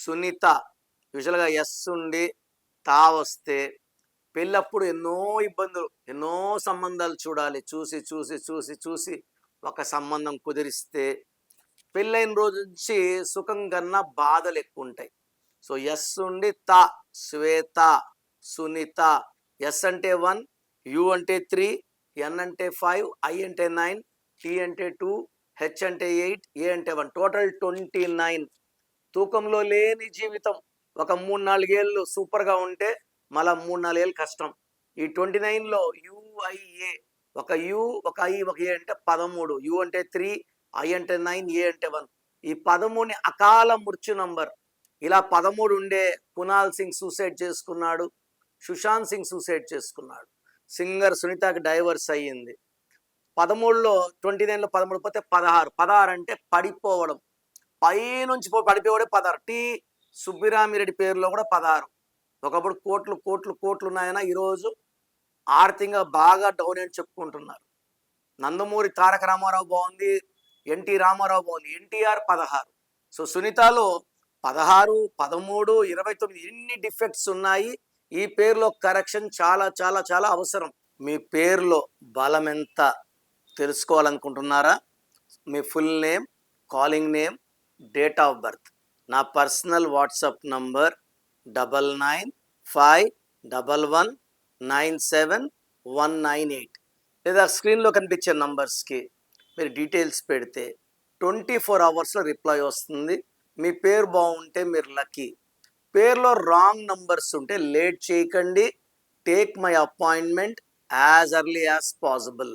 సునీత. యూజువల్‌గా ఎస్ ఉండి తా వస్తే పెళ్ళప్పుడు ఎన్నో ఇబ్బందులు, ఎన్నో సంబంధాలు చూడాలి. చూసి, చూసి, చూసి, చూసి ఒక సంబంధం కుదిరిస్తే పెళ్ళైన రోజు నుంచి సుఖం కన్నా బాధలెక్కువుంటాయి. సో, ఎస్ ఉండి త, శ్వేత, సునీత. ఎస్ అంటే 1, యు అంటే 3, ఎన్ అంటే 5, ఐ అంటే 9, టి అంటే 2, హెచ్ అంటే 8, ఏ అంటే 1. టోటల్ 29. తూకంలో లేని జీవితం. ఒక 3, 4 ఏళ్ళు సూపర్‌గా ఉంటే మళ్ళా 3, 4 ఏళ్ళు కష్టం. ఈ 29లో యుఐఏ ఒక యు, ఒక ఐ, ఒక ఏ అంటే 13. యు అంటే 3, ఐ అంటే 9, ఏ అంటే 1. ఈ 13ని అకాల మృత్యు నంబర్. ఇలా 13 ఉండే కునాల్ సింగ్ సూసైడ్ చేసుకున్నాడు. సుశాంత్ సింగ్ సూసైడ్ చేసుకున్నాడు. సింగర్ సునీతకి డైవర్స్ అయ్యింది. 13లో 29లో 13 పోతే 16. 16 అంటే పడిపోవడం. పైనుంచి పడిపోయాడే 16. సుబ్బిరామిరెడ్డి పేరులో కూడా 16. ఒకప్పుడు కోట్లు కోట్లు కోట్లు ఉన్నాయన ఈరోజు ఆర్థికంగా బాగా డౌన్ అని చెప్పుకుంటున్నారు. నందమూరి తారక రామారావు బాగుంది, ఎన్టీ రామారావు బాగుంది, ఎన్టీఆర్ 16. సో సునీతలో 16, 13, 29 ఎన్ని డిఫెక్ట్స్ ఉన్నాయి. ఈ పేరులో కరెక్షన్ చాలా చాలా చాలా అవసరం. మీ పేరులో బలం ఎంత తెలుసుకోవాలనుకుంటున్నారా? మీ full name, calling name, date of birth. నా పర్సనల్ వాట్సాప్ నంబర్ 99511197 లేదా స్క్రీన్లో కనిపించే నంబర్స్కి మీరు డీటెయిల్స్ పెడితే 24 అవర్స్లో రిప్లై వస్తుంది. మీ పేరు బాగుంటే మీరు లక్కీ. పేరులో రాంగ్ నంబర్స్ ఉంటే లేట్ చేయకండి. Take my appointment as early as possible.